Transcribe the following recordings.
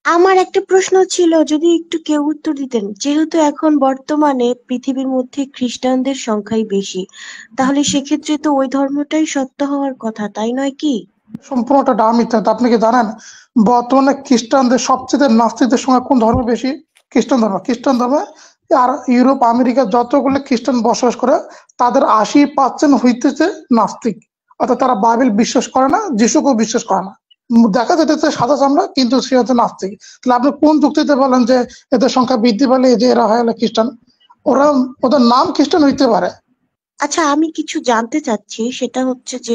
আমার একটা প্রশ্ন ছিল, যদি একটু কেউ উত্তর দিতেন। যেহেতু এখন বর্তমানে পৃথিবীর মধ্যে খ্রিস্টানদের সংখ্যাই বেশি, তাহলে সেক্ষেত্রে তো ওই ধর্মটাই সত্য হওয়ার কথা, তাই নয় কি? সম্পূর্ণটা ডাহা মিথ্যা। তো আপনি কি জানেন বর্তমানে খ্রিস্টানদের সবচেয়ে নাস্তিকদের সংখ্যা কোন ধর্ম বেশি? খ্রিস্টান ধর্ম। খ্রিস্টান ধর্মে আর ইউরোপ আমেরিকা যতগুলো খ্রিস্টান বসবাস করে তাদের 80% হইতেছে নাস্তিক। অর্থাৎ তারা বাইবেল বিশ্বাস করে না, যিশুকেও বিশ্বাস করে না। দেখা যেতেছে সাদা চামড়া কিন্তু সে হচ্ছে নাস্তিক। তাহলে আপনি কোন যুক্তিতে বলেন যে এদের সংখ্যা বৃদ্ধি পেলে যে এরা হয় হলো খ্রিস্টান? ওরা, ওদের নাম খ্রিস্টান হইতে পারে। আচ্ছা, আমি কিছু জানতে চাচ্ছি, সেটা হচ্ছে যে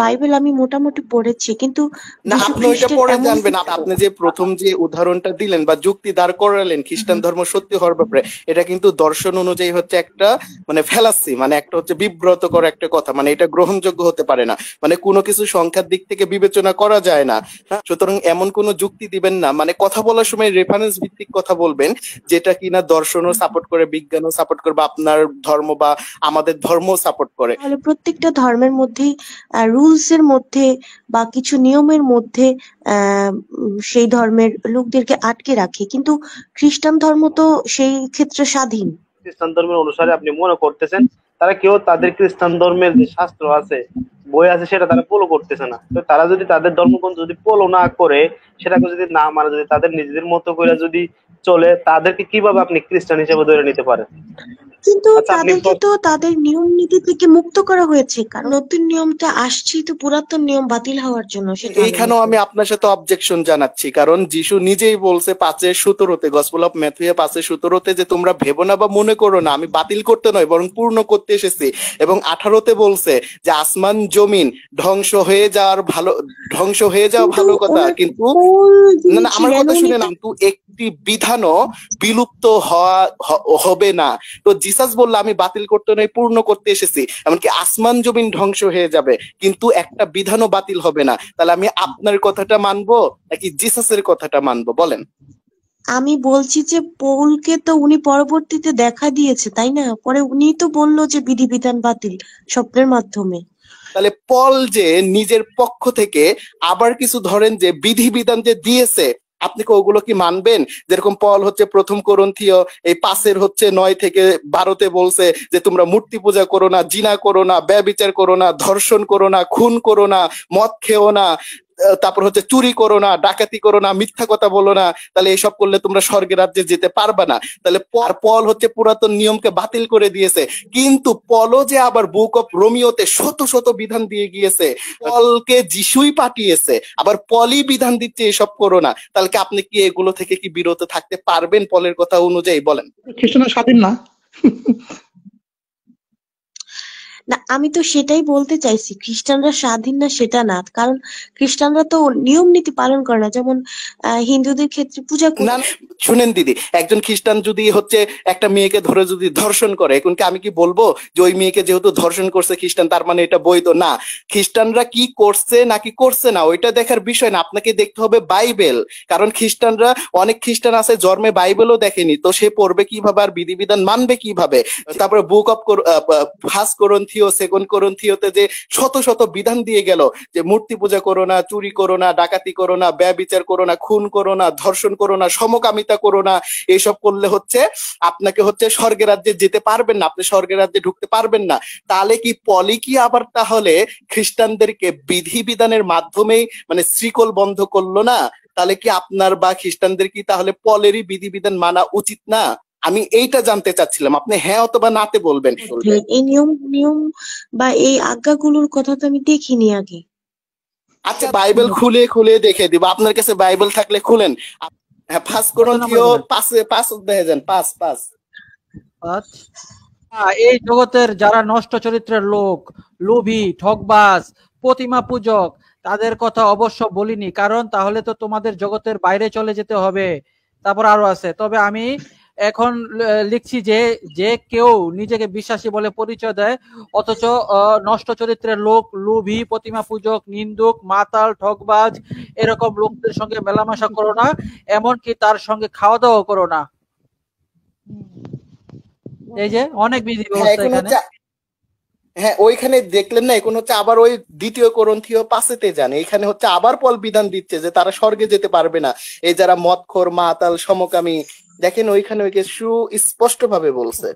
বাইবেল আমি মোটামুটি পড়েছি, কিন্তু না, যীশু আপনি ওইটা খ্রিস্টের পরে এমন জানবেন। আপনি যে প্রথম যে উদাহরণটা দিলেন বা যুক্তি দাঁড় করালেন খ্রিস্টান ধর্ম সত্যি হওয়ার ব্যাপারে, এটা কিন্তু দর্শন অনুযায়ী হচ্ছে একটা মানে ফেলাসি, মানে একটা হচ্ছে বিব্রতকর একটা কথা, মানে এটা গ্রহণযোগ্য হতে পারে না। মানে কোনো কিছু সংখ্যার দিক থেকে বিবেচনা করা যায় না। হ্যাঁ, সুতরাং এমন কোনো যুক্তি দিবেন না, মানে কথা বলার সময় রেফারেন্স ভিত্তিক কথা বলবেন, যেটা কিনা দর্শনও সাপোর্ট করে, বিজ্ঞানও সাপোর্ট করে, বা আপনার ধর্ম বা আমাদের ধর্ম সাপোর্ট করে। তাহলে প্রত্যেকটা ধর্মের মধ্যেই রুলস এর মধ্যে বা কিছু নিয়মের মধ্যে সেই ধর্মের লোকদেরকে আটকে রাখে, কিন্তু খ্রিস্টান ধর্ম তো সেই ক্ষেত্রে স্বাধীন। খ্রিস্টান ধর্মের অনুসারে আপনি মনে করতেছেন তারা কেউ তাদের খ্রিস্টান ধর্মের যে শাস্ত্র আছে, বই আছে, সেটা তারা ফলো করতেছে না। তো তারা যদি তাদের ধর্মগ্রন্থ যদি ফলো না করে, সেটাকে যদি না মানে, যদি তাদের নিজেদের মতো করে যদি চলে, তাদেরকে কিভাবে আপনি খ্রিস্টান হিসেবে ধরে নিতে পারেন? কিন্তু আচ্ছা, আপনি তাদেরকে তো তাদের নিয়ম নীতি থেকে মুক্ত করা হয়েছে, কারণ নতুন নিয়মটা আসছেই তো পুরাতন নিয়ম বাতিল হওয়ার জন্য, সেটা ভালো এইখানেও মতো। আমি আপনার সাথে অবজেকশন জানাচ্ছি, কারণ যিশু নিজেই বলছে 5:17, গসপেল অফ ম্যাথিউ 5:17, যে তোমরা ভেবো না বা মনে করো না আমি বাতিল করতে নয় বরং পূর্ণ করতে এসেছি। এবং 18 বলছে যে আসমান জমিন ধ্বংস হয়ে যাওয়া কিন্তু ভালো কথা, ওনার কিন্তু পোল না যিনি না, আমার ছিলেন কথা উনি শুনে না, তো কিন্তু একটি বিধানও বিলুপ্ত হবে না। তো জিসাস বললো আমি বাতিল করতে নয় পূর্ণ করতে এসেছি, এমনকি আসমান জমিন ধ্বংস হয়ে যাবে কিন্তু একটা বিধানও বাতিল হবে না। তাহলে আমি আপনার কথাটা মানবো নাকি জিসাসের কথাটা মানবো বলেন? আমি বলছি যে পৌলকে তো উনি পরবর্তীতে দেখা দিয়েছে, তাই না? পরে উনিই তো বললো যে বিধিবিধান বাতিল স্বপ্নের মাধ্যমে। তাহলে পল যে নিজের পক্ষ থেকে আবার কিছু ধরেন যে বিধিবিধান যে দিয়েছে, আপনি কি ওগুলো কি মানবেন? যেরকম পল হচ্ছে প্রথম করন্থীয় এই 5:9-12 বলছে যে তোমরা মূর্তি পূজা করো না, জিনা করো না, ব্যভিচার করো না, ধর্ষণ করো না, খুন করো না, মদ খেও না, তারপর হচ্ছে চুরি করো না, ডাকাতি করো না, মিথ্যা কথা বলো না, তাহলে এইসব করলে তোমরা স্বর্গের রাজ্যে যেতে পারবে না। তাহলে পল হচ্ছে পুরাতন নিয়মকে বাতিল করে দিয়েছে, কিন্তু পলও যে আবার বুক অফ রোমিওতে শত শত বিধান দিয়ে গিয়েছে। পলকে যিশুই পাঠিয়েছে, আবার পলই বিধান দিচ্ছে এসব করো না। তাহলে কি আপনি কি এগুলো থেকে কি বিরত থাকতে পারবেন পলের কথা অনুযায়ী বলেন? খ্রিস্টানের স্বাধীন না। না, আমি তো সেটাই বলতে চাইছি, খ্রিস্টানরা স্বাধীন না সেটা না, কারণ খ্রিস্টানরা তো নিয়ম নীতি পালন করে না, যেমন হিন্দুদের ক্ষেত্রে পূজা না না, শুনেন দিদি, একজন খ্রিস্টান যদি হচ্ছে একটা মেয়েকে ধরে যদি ধর্ষণ করে, এখন কি আমি কি বলবো যে ওই মেয়েকে যেহেতু ধর্ষণ করছে খ্রিস্টান তার মানে এটা বৈধ না? খ্রিস্টানরা কি করছে নাকি করছে না ওইটা দেখার বিষয় না, আপনাকে দেখতে হবে বাইবেল। কারণ খ্রিস্টানরা, অনেক খ্রিস্টান আছে জন্মে বাইবেলও দেখেনি, তো সে পড়বে কিভাবে আর বিধিবিধান মানবে কিভাবে? তারপরে বুক অফ ফার্স্ট করন্থীয়, সেকেন্ড করন্থীয়তে যে শত শত বিধান দিয়ে গেল যে মূর্তি পূজা করো না, চুরি করো না, ডাকাতি করো না, ব্যভিচার করো না, খুন করো না, ধর্ষণ করো না, সমকামিতা করো না, এইসব করলে হচ্ছে আপনাকে হচ্ছে স্বর্গের রাজ্যে যেতে পারবেন না, আপনি স্বর্গের রাজ্যে ঢুকতে পারবেন না। তাহলে কি পলি কি আবার তাহলে খ্রিস্টানদেরকে বিধিবিধানের মাধ্যমেই মানে শ্রীকল বন্ধ করলো না? তাহলে কি আপনার বা খ্রিস্টানদের কি তাহলে পলেরই বিধিবিধান মানা উচিত না? আমি এইটা জানতে চাচ্ছিলাম, আপনি হ্যাঁ অথবা নাতে বলবেন। এই নিয়ম নিয়ম বা এই আজ্ঞাগুলোর কথা তো আমি দেখিনি আগে। আচ্ছা, বাইবেল খুলে খুলে দেখে দিব, আপনার কাছে বাইবেল থাকলে খুলেন। হ্যাঁ, ফার্স্ট করন্থীয় 5 অধ্যায়ে যান, 5:5। এই জগতের যারা নষ্ট চরিত্রের লোক, লোভী, ঠকবাজ, প্রতিমা পূজক, তাদের কথা অবশ্য বলিনি, কারণ তাহলে তো তোমাদের জগতের বাইরে চলে যেতে হবে। তারপর আরো আছে, তবে আমি এখন লিখছি যে যে কেউ নিজেকে বিশ্বাসী বলে পরিচয় দেয় অথচ নষ্ট চরিত্রের লোক, লোভী, প্রতিমা পূজক, নিন্দুক, মাতাল, ঠকবাজ এরকম লোকদের সঙ্গে মেলামেশা করো না, এমনকি তার সঙ্গে খাওয়া দাওয়া করো না। এই যে অনেক বিধি ব্যবস্থা এখানে। হ্যাঁ, ওইখানে দেখলেন না, এখন হচ্ছে আবার ওই 2 কোরিন্থীয় 5-তে যান, এখানে হচ্ছে আবার পল বিধান দিচ্ছে যে তারা স্বর্গে যেতে পারবে না, এই যারা মদখোর, মাতাল, সমকামী। দেখেন ওইখানে ওইকে সুস্পষ্ট ভাবে বলছে।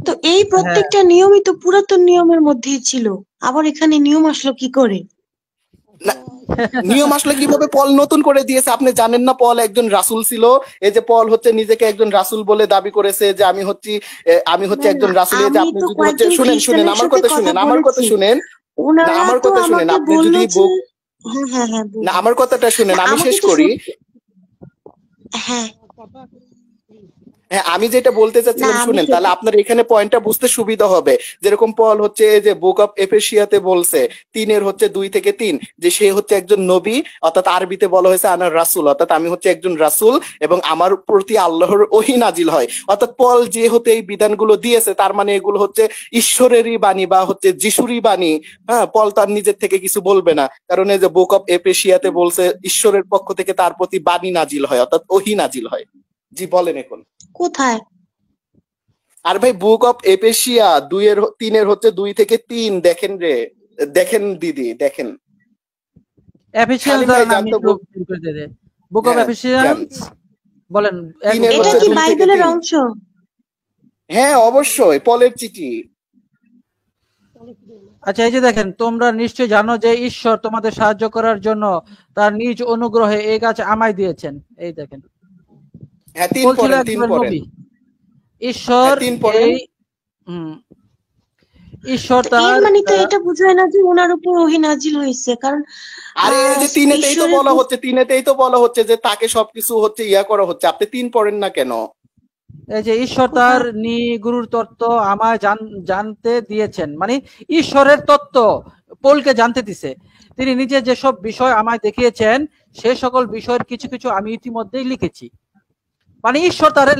তো এই হ্যাঁ, প্রত্যেকটা নিয়মই তো পুরাতন নিয়মের মধ্যেই ছিল, আবার এখানে নিয়ম আসলো কি করে? না, নিয়ম আসলে কিভাবে? পল নতুন করে দিয়েছে। আপনি জানেন না পল একজন রাসূল ছিল? এই যে পল হচ্ছে নিজেকে একজন রাসূল বলে দাবি করেছে যে আমি হচ্ছে না একজন না, রাসূল। এই যে আমি আপনি তো যদি হচ্ছে কয়েকজন শুনেন খ্রিস্টানের আমার সাথে কথা কথা শুনেন, বলেছি, না ওনারা আমার তো কথা শুনেন, আমাকে আপনি বললো যদি যে হ্যাঁ হ্যাঁ হ্যাঁ না বলুন। আমার কথাটা শুনেন, না আমি আমাকে শেষ তো করি। হ্যাঁ হ্যাঁ, আমি যেটা বলতে না চাচ্ছিলাম আমি শুনেন, তো তাহলে আপনার এখানে পয়েন্টটা বুঝতে সুবিধা হবে। যেরকম পল হচ্ছে এই যে বুক অফ এফেসিয়াতে বলছে 3:2-3 যে সে হচ্ছে একজন নবী, অর্থাৎ আরবিতে বলা হয়েছে আনার রাসূল, অর্থাৎ আমি হচ্ছে একজন রাসূল এবং আমার প্রতি আল্লাহর ওহী নাজিল হয়। অর্থাৎ পল যে হতে এই বিধানগুলো দিয়েছে তার মানে এগুলো হচ্ছে ঈশ্বরেরই বাণী বা হচ্ছে যিশুরই বাণী। হ্যাঁ, পল তার নিজের থেকে কিছু বলবে না, কারণ এই যে বুক অফ এফেসিয়াতে বলছে ঈশ্বরের পক্ষ থেকে তার প্রতি বাণী নাজিল হয়, অর্থাৎ ওহী নাজিল হয়। জি বলেন এখন। কোথায়? আর ভাই বুক অফ এপেসিয়া 2:3 দেখেন রে, দেখেন দিদি, দেখেন। এফিসিয়েন্স শালিম ভাই ধরেন আমি জানতো একটু বের করে দিয়ে দেই। বুক অফ হ্যাঁ যান। এফিসিয়েন্স বলেন তিনের এটা হচ্ছে কি 2 থেকে বাইবেলের 3। অংশ? হ্যাঁ অবশ্যই পলের চিঠি। আচ্ছা, এই যে দেখেন, তোমরা নিশ্চয় জানো যে ঈশ্বর তোমাদের সাহায্য করার জন্য তার নিজ অনুগ্রহে এই গাছ আমায় দিয়েছেন। এই দেখেন, হ্যাঁ 3 বলছিল পড়েন, 3 একজন পড়েন। নবী, ঈশ্বর হ্যাঁ 3 পড়েন। এই হুম, ঈশ্বর তো এর তার মানে তো এটা বোঝায় না যে ওনার উপর ওহী নাজিল হয়েছে, কারণ আরে এই যে 3-তেই তো ঈশ্বরের বলা হচ্ছে, 3-তেই তো বলা হচ্ছে যে তাকে সবকিছু হচ্ছে ইয়া করা হচ্ছে। আপনি 3 পড়েন না কেন? এই যে ঈশ্বর তার গুরুর তত্ত্ব আমায় জানতে দিয়েছেন, মানে ঈশ্বরের তত্ত্ব পৌলকে জানতে দিছে। তিনি নিজে যেসব বিষয় আমায় দেখিয়েছেন সে সকল বিষয়ের কিছু কিছু আমি ইতিমধ্যেই লিখেছি। মানে ঈশ্বর তারে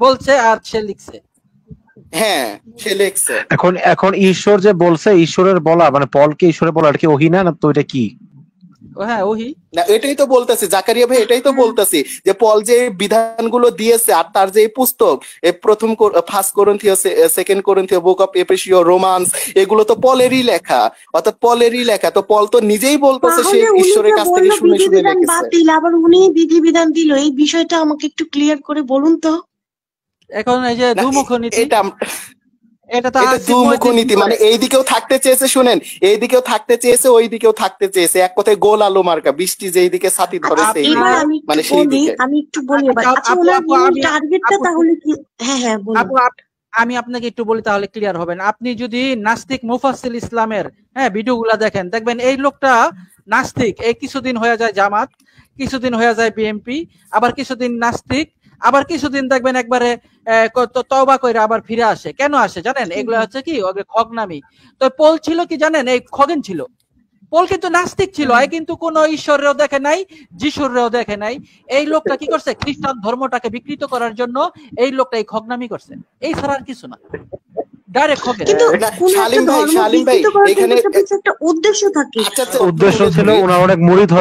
বলছে আর সে লিখছে। হ্যাঁ সে লেখছে। এখন এখন ঈশ্বর যে বলছে, ঈশ্বরের বলা মানে পলকে ঈশ্বরের বলা, এটা কি ওহী না? তো এটা কি? হ্যাঁ ওহি। না এটাই তো বলতেছি জাকারিয়া ভাই, এটাই তো বলতেছি যে পল যে বিধানগুলো দিয়েছে আর তার যে পুস্তক ফার্স্ট কোরিন্থীয়, সেকেন্ড কোরিন্থীয়, বুক অফ এফেসীয়, রোমান্স, এগুলো তো পলেরই লেখা, অর্থাৎ পলেরই লেখা। তো পল তো নিজেই বলতেছে সে তাহলে উনি ঈশ্বরের যে কাছ থেকে বললো শুনে শুনে বিধিবিধান লিখেছে। বাতিল, আবার উনি বিধিবিধান দিল, এই বিষয়টা আমাকে একটু ক্লিয়ার করে বলুন তো। এখন এই যে না দুমুখ নীতি, এটা এটা তো এটা আসিফ দুমুখ মহিউদ্দিন নীতি, করে। মানে এই দিকেও থাকতে চেয়েছে, শুনেন, এই দিকেও থাকতে চেয়েছে, ওই দিকেও থাকতে চেয়েছে। এক কথায় গোল আলু মার্কা, বৃষ্টি যেই দিকে ছাতি ধরে আচ্ছা সেই এবার দিকে, আমি একটু মানে সেই বলি, দিকে। এবার আচ্ছা আপু ওনার আপু মূল আমি টার্গেটটা আপু তাহলে কি? হ্যাঁ হ্যাঁ বলুন। আপু আমি আপনাকে একটু বলি তাহলে ক্লিয়ার হবেন। আপনি যদি নাস্তিক মুফাসসিল ইসলামের ভিডিওগুলা দেখেন, দেখবেন এই লোকটা নাস্তিক, এই কিছুদিন হয়ে যায় জামাত, কিছুদিন হয়ে যায় বিএনপি, আবার কিছুদিন নাস্তিক, আবার কিছুদিন দেখবেন একবারে তওবা কইরা আবার ফিরে আসে। কেন আসে জানেন? এগুলো হচ্ছে কি ওদের খগনামি। তো পোল ছিল কি জানেন? এই খগেন ছিল। পোল কিন্তু নাস্তিক ছিল, কিন্তু কোন ঈশ্বরেও দেখে নাই, যিশুরেও দেখে নাই। এই লোকটা কি করছে? খ্রিস্টান ধর্মটাকে বিকৃত করার জন্য এই লোকটা এই খগনামি করছে, এই ছাড়া আর কিছু না। ডাইরেক্ট খগেন। কিন্তু না কোন একটা শালিম ভাই, ধর্ম শালিম ভাই বিকৃত করার এখানে কিন্তু কিছু একটা উদ্দেশ্য থাকে। আচ্ছা আচ্ছা উদ্দেশ্য ছিল ওনার অনেক মুরিদ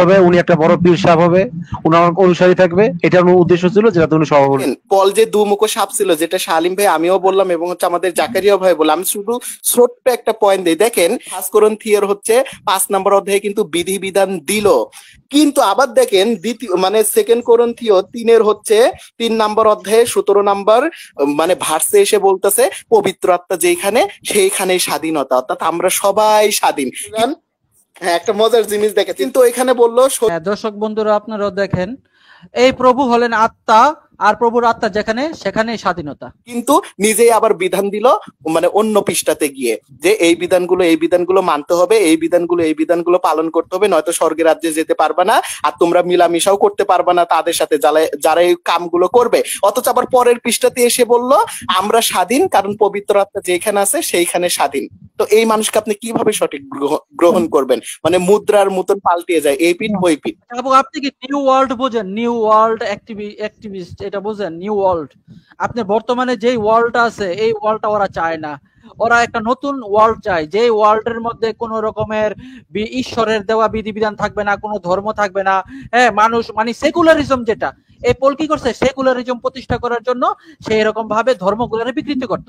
হবে, উনি একটা বড় পীর সাহেব হবে, ওনার অনেক অনুসারী থাকবে, এটা ওনার উদ্দেশ্য ছিল, যেটা উনি সভাপতি। পল যে দুমুখো সাপ ছিল, যেটা শালিম ভাই আমিও বললাম এবং হচ্ছে আমাদের জাকারিয়া ভাই বললাম, আমি শুধু ছোট্ট একটা পয়েন্ট দিই। দেখেন ফার্স্ট কোরিন্থীয়র হচ্ছে 5 নম্বর অধ্যায়ে কিন্তু বিধিবিধান দিল, কিন্তু আবার দেখেন দ্বিতীয় মানে সেকেন্ড কোরিন্থীয় 3 নম্বর অধ্যায়ে 17 নম্বর মানে ভার্সে এসে বলতেছে পবিত্র আত্মা যেখানে সেইখানেই স্বাধীনতা, অর্থাৎ আমরা সবাই স্বাধীন। হ্যাঁ একটা মজার জিনিস দেখে, কিন্তু এখানে বললো দর্শক বন্ধুরা আপনারাও দেখেন, এই প্রভু হলেন আত্মা, আর প্রভুর আত্মা যেখানে সেখানেই স্বাধীনতা। কিন্তু নিজেই আবার বিধান দিল মানে অন্য পৃষ্ঠাতে গিয়ে যে এই বিধানগুলো মানতে হবে, এই বিধানগুলো পালন করতে হবে, নয়তো স্বর্গের রাজ্যে যেতে পারবে না, আর তোমরা মিলামিশাও করতে পারবে না তাদের সাথে যারা এই কামগুলো করবে। অথচ আবার পরের পৃষ্ঠাতে এসে বলল আমরা স্বাধীন, কারণ পবিত্র আত্মা যেখানে আছে সেইখানে স্বাধীন। তো এই মানুষকে আপনি কিভাবে সঠিক গ্রহণ করবেন? মানে মুদ্রার মতন পাল্টিয়ে যায়, এই পিঠ ওই পিঠ। আপনি কি নিউ ওয়ার্ল্ড বোঝেন? নিউ ওয়ার্ল্ড অ্যাক্টিভিস্ট এটা বোঝেন? নিউ ওয়ার্ল্ড, আপনি বর্তমানে যেই ওয়ার্ল্ডটা আছে এই ওয়ার্ল্ডটা ওরা চায় না, ওরা একটা নতুন ওয়ার্ল্ড চায়, যে ওয়ার্ল্ডের মধ্যে কোনো রকমের ঈশ্বরের দেওয়া বিধিবিধান থাকবে না, কোনো ধর্ম থাকবে না, হ্যাঁ মানুষ মানে সেকুলারিজম যেটা, এই পোল কি করছে, সেকুলারিজম প্রতিষ্ঠা করার জন্য সে এরকম ভাবে ধর্মগুলোর বিকৃতি করত।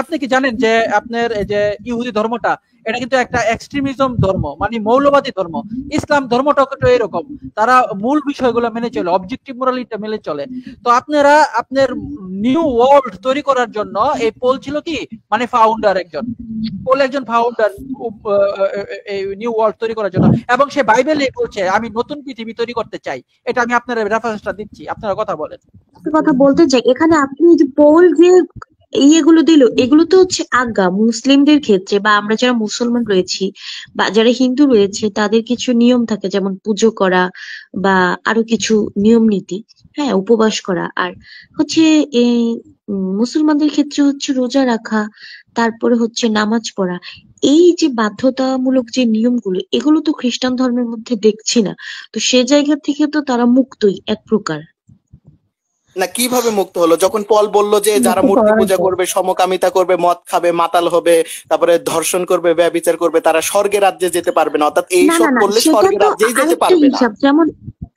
আপনি কি জানেন যে আপনার এই যে ইহুদি ধর্মটা, এটা কিন্তু একটা এক্সট্রিমিজম ধর্ম, মানে মৌলবাদী ধর্ম। ইসলাম ধর্মটা তো এরকম, তারা মূল বিষয়গুলো মেনে চলে, অবজেক্টিভ মোরালিটি মেনে চলে। তো আপনারা আপনার নিউ ওয়ার্ল্ড তৈরি করার জন্য এই পোল ছিল কি, মানে ফাউন্ডার একজন ফাউন্ডার এই নিউ ওয়ার্ল্ড তৈরি করার জন্য, এবং সে বাইবেলে বলছে আমি নতুন পৃথিবী তৈরি করতে চাই। এটা আমি আপনার রেফারেন্সটা দিচ্ছি, আপনারা কথা বলেন। একটা কথা বলতে চাই এখানে, আপনি যে পোল যে ইয়েগুলো দিল, এগুলো তো হচ্ছে আজ্ঞা মুসলিমদের ক্ষেত্রে, বা আমরা যারা মুসলমান রয়েছি বা যারা হিন্দু রয়েছে তাদের কিছু নিয়ম থাকে, যেমন পুজো করা বা আরো কিছু নিয়ম নীতি, হ্যাঁ, উপবাস করা। আর হচ্ছে এই মুসলমানদের ক্ষেত্রে হচ্ছে রোজা রাখা, তারপরে হচ্ছে নামাজ পড়া। এই যে বাধ্যতামূলক যে নিয়মগুলো, এগুলো তো খ্রিস্টান ধর্মের মধ্যে দেখছি না। তো সে জায়গা থেকে তো তারা মুক্তই এক প্রকার। না, কিভাবে মুক্ত হলো? যখন পল বলল যে যারা মূর্তি পূজা করবে, সমকামিতা করবে, মদ খাবে, মাতাল হবে, তারপরে ধর্ষণ করবে, ব্যভিচার করবে, তারা স্বর্গের রাজ্যে যেতে পারবে না, অর্থাৎ এই না সব না না, করলে সেটা স্বর্গের তো রাজ্যেই যেতে আরেকটা পারবে না। হিসাব। যেমন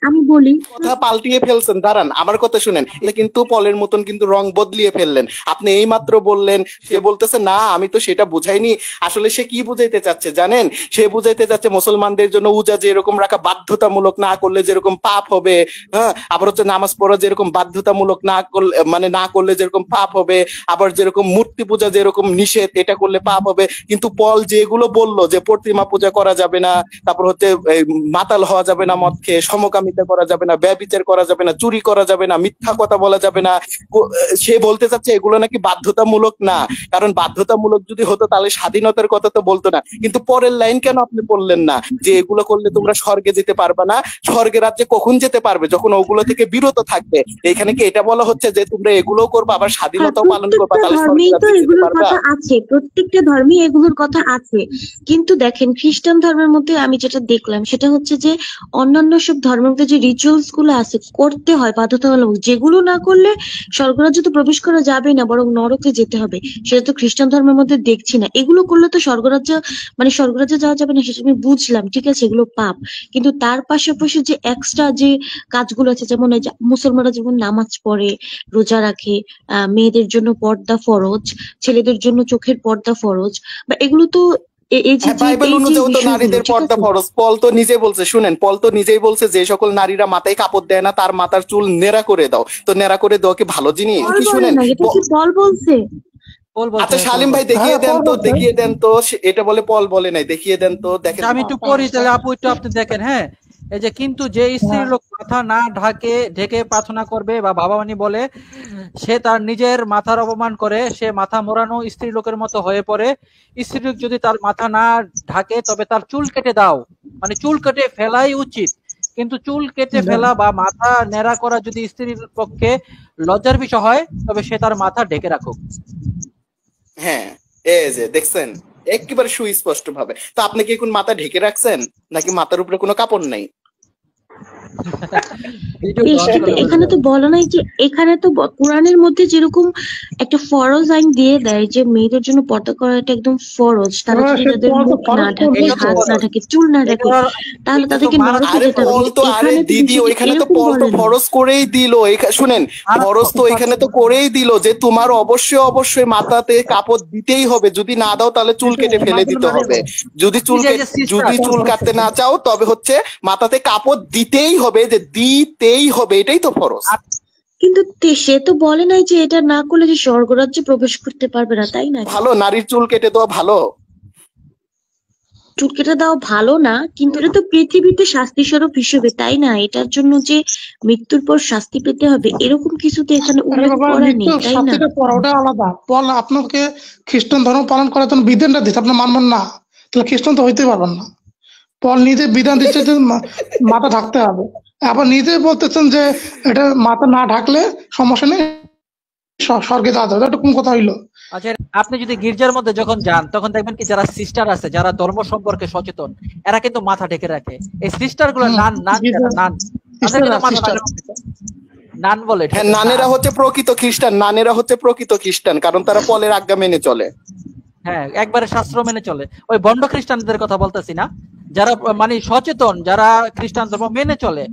আমি বলি, কথা পাল্টিয়ে ফেলছেন, দাঁড়ান আমার কথা শুনেন। এটা কিন্তু পলের মতন কিন্তু রং বদলিয়ে ফেললেন। আপনি এই মাত্র বললেন, সে বলতেছে না আমি তো সেটা বুঝাইনি। আসলে সে কি বুঝাইতে চাচ্ছে জানেন? সে বুঝাইতে চাচ্ছে মুসলমানদের জন্য উজা যেরকম রাখা বাধ্যতামূলক, না করলে যেরকম পাপ হবে, হ্যাঁ, আবার হচ্ছে নামাজ পড়া যেরকম বাধ্যতামূলক, না করলে মানে না করলে যেরকম পাপ হবে, আবার যেরকম মূর্তি পূজা যেরকম নিষেধ, এটা করলে পাপ হবে। কিন্তু পল যেগুলো বললো যে প্রতিমা পূজা করা যাবে না, তারপর হচ্ছে মাতাল হওয়া যাবে না, মদ খেয়ে সমকামিতা করা যাবে না, ব্যভিচার করা যাবে না, চুরি করা যাবে না, মিথ্যা কথা বলা যাবে না, সে বলতে চাচ্ছে এগুলো নাকি বাধ্যতামূলক না। কারণ বাধ্যতামূলক যদি হতো তাহলে স্বাধীনতার কথা তো বলতো না। কিন্তু পরের লাইন কেন আপনি বললেন না যে এগুলো করলে তোমরা স্বর্গে যেতে পারবে না? স্বর্গের রাজ্যে কখন যেতে পারবে? যখন ওগুলো থেকে বিরত থাকবে। এখানে কি এটা বলা হচ্ছে যে তোমরা এগুলো করবে আবার স্বাধীনতাও পালন করবে, তাহলে স্বর্গের রাজ্যে যেতে এগুলোর পারবে? কথা আছে, প্রত্যেকটা ধর্মে এগুলোর কথা আছে। কিন্তু দেখেন খ্রিস্টান ধর্মের মধ্যে আমি যেটা দেখলাম সেটা হচ্ছে যে অন্যান্য সব ধর্মের মধ্যে যে রিচুয়ালস গুলো আছে করতে হয় বাধ্যতামূলক, যেগুলো না করলে স্বর্গরাজ্যে তো প্রবেশ করা যাবে না, বরং নরকে যেতে হবে। সেটা তো খ্রিস্টান ধর্মের মধ্যে দেখছি না। এগুলো করলে তো স্বর্গরাজ্যে যাওয়া যাবে না, সেটা আমি বুঝলাম, ঠিক আছে, এগুলো পাপ। কিন্তু তার পাশাপাশি যে এক্সট্রা যে কাজগুলো আছে, যেমন এই যে মুসলমানরা যেমন নামাজ পড়ে, রোজা রাখে, মেয়েদের জন্য পর্দা ফরজ, ছেলেদের জন্য চোখের পর্দা ফরজ, বা এগুলো তো বাইবেল অনুযায়ী তো নারীদের পর্দা ফরজ। পল তো নিজে বলছে, শুনেন, পল তো নিজেই বলছে যে সকল নারীরা মাথায় কাপড় দেয় না তার মাথার চুল নেড়া করে দাও। তো নেড়া করে দাও কি ভালো জিনিস? কি শুনেন, পল বলছে। আচ্ছা সালিম ভাই দেখিয়ে দেন তো, দেখিয়ে দেন তো। এটা বলে পল বলে নাই, দেখিয়ে দেন তো। দেখেন আমি একটু পড়ি তাহলে আপু, একটু আপনি দেখেন। হ্যাঁ, এই যে কিন্তু যে স্ত্রী লোক মাথা না ঢেকে প্রার্থনা করবে বা বাবামানি বলে, সে তার নিজের মাথার অপমান করে, সে মাথা মোড়ানো স্ত্রী লোকের মতো হয়ে পড়ে। স্ত্রী লোক যদি তার মাথা না ঢাকে তবে তার চুল কেটে দাও, মানে চুল কেটে ফেলাই উচিত। কিন্তু চুল কেটে ফেলা বা মাথা নেড়া করা যদি স্ত্রীর পক্ষে লজ্জার বিষয় হয় তবে সে তার মাথা ঢেকে রাখুক। হ্যাঁ, এই যে দেখছেন একেবারে সুস্পষ্ট ভাবে। তো আপনি কি এখন মাথা ঢেকে রাখছেন নাকি মাথার উপরে কোনো কাপড় নাই? এখানে তো বলা নাই যে, এখানে তো কোরআনের মধ্যে যেরকম একটা ফরজ আইন দিয়ে দেয় যে মেয়েদের জন্য পর্দা করা এটা একদম ফরজ। তারা যদি তাদের মুখ না ঢাকে, হাত না ঢাকে, চুল না ঢাকে, তাহলে তাদেরকে নরকে যেতে হবে। আরে দিদি, ওইখানে তো পল তো ফরজ করেই দিল। শুনেন, ফরজ তো এখানে তো করেই দিল যে তোমার অবশ্যই অবশ্যই মাথাতে কাপড় দিতেই হবে, যদি না দাও তাহলে চুল কেটে ফেলে দিতে হবে। যদি চুল কাটতে না চাও তবে হচ্ছে মাথাতে কাপড় দিতেই হবে, যে দিতেই হবে, এটাই তো ফরজ। কিন্তু সে তো বলে নাই যে এটা না করলে যে স্বর্গরাজ্যে প্রবেশ করতে পারবে না, তাই না? ভালো, নারীর চুল কেটে দেওয়া ভালো? চুল কেটে দেওয়া ভালো না, কিন্তু এটা তো পৃথিবীতে শাস্তি স্বরূপ হিসেবে, তাই না? এটার জন্য যে মৃত্যুর পর শাস্তি পেতে হবে এরকম কিছু তো এখানে উল্লেখ করা নেই, তাই না? ওটা আলাদা। পল আপনাকে খ্রিস্টান ধর্ম পালন করার জন্য বিধানটা দিচ্ছে, আপনি মানবেন না, তাহলে খ্রিস্টান তো হইতে পারবেন না। পল নিজে বিধান দিচ্ছে যে মাথা ঢাকতে হবে, আবার নিজে বলতেছেন যে এটা মাথা না ঢাকলে সমস্যা নেই, স্বর্গে যাওয়া যাবে। এটা কোন কথা হইলো? আচ্ছা, আপনি যদি গির্জার মধ্যে যখন যান তখন দেখবেন কি যারা সিস্টার আছে, যারা ধর্ম সম্পর্কে সচেতন, এরা কিন্তু মাথা ঢেকে রাখে। এই সিস্টার গুলো নান বলে, নানেরা হচ্ছে প্রকৃত খ্রিস্টান, নানেরা হচ্ছে প্রকৃত খ্রিস্টান, কারণ তারা পলের আজ্ঞা মেনে চলে। হ্যাঁ, একবারে শাস্ত্র মেনে চলে। ওই বন্ড খ্রিস্টানদের কথা বলতেছি না, যারা মানে সচেতন, যারা খ্রিস্টান ধর্ম মেনে চলে।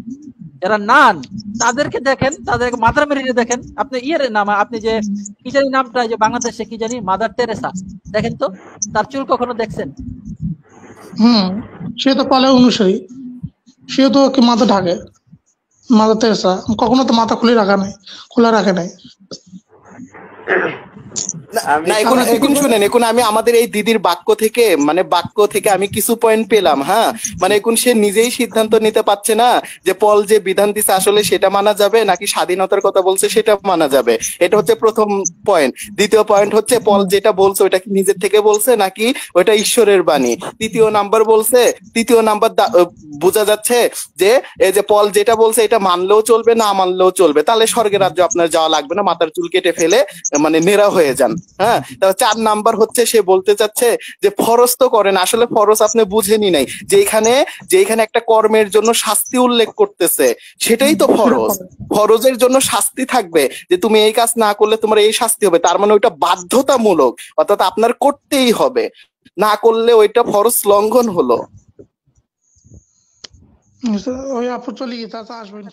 যারা নান তাদেরকে দেখেন, তাদেরকে মাদার মেরিকে দেখেন। আপনি ইয়ের নাম, আপনি যে কি জানি নামটা, যে বাংলাদেশে কি জানি মাদার টেরেসা, দেখেন তো তার চুল কখনো দেখছেন? সে তো পালে অনুসারী, সেও তো কি মাথা ঢাকে, মাথা তেরেসা কখনো তো মাথা খোলা রাখে নাই। না এখন শুনেন, এখন আমি আমাদের এই দিদির বাক্য থেকে আমি কিছু পয়েন্ট পেলাম। হ্যাঁ, মানে এখন সে নিজেই সিদ্ধান্ত নিতে পারছে না যে পল যে বিধান দিচ্ছে আসলে সেটা মানা যাবে নাকি স্বাধীনতার কথা বলছে সেটা মানা যাবে। এটা হচ্ছে প্রথম পয়েন্ট। দ্বিতীয় পয়েন্ট হচ্ছে পল যেটা বলছে ওটা কি নিজের থেকে বলছে নাকি ওটা ঈশ্বরের বাণী। তৃতীয় নাম্বার বোঝা যাচ্ছে যে এই যে পল যেটা বলছে এটা মানলেও চলবে না মানলেও চলবে, তাহলে স্বর্গের রাজ্যে আপনার যাওয়া লাগবে না, মাথার চুল কেটে ফেলে মানে নেড়া হয়ে যান। হ্যাঁ, তাহলে 4 নাম্বার হচ্ছে সে বলতে চাচ্ছে যে ফরজ তো করেন, আসলে ফরজ আপনি বুঝেনি নাই, যেখানে একটা কর্মের জন্য শাস্তি উল্লেখ করতেছে সেটাই তো ফরজ। ফরজের জন্য শাস্তি থাকবে যে তুমি এই কাজ না করলে তোমার এই শাস্তি হবে, তার মানে ওইটা বাধ্যতামূলক, অর্থাৎ আপনার করতেই হবে, না করলে ওইটা ফরজ লঙ্ঘন হলো। ওই আপু চলে গেছে, আসবেন।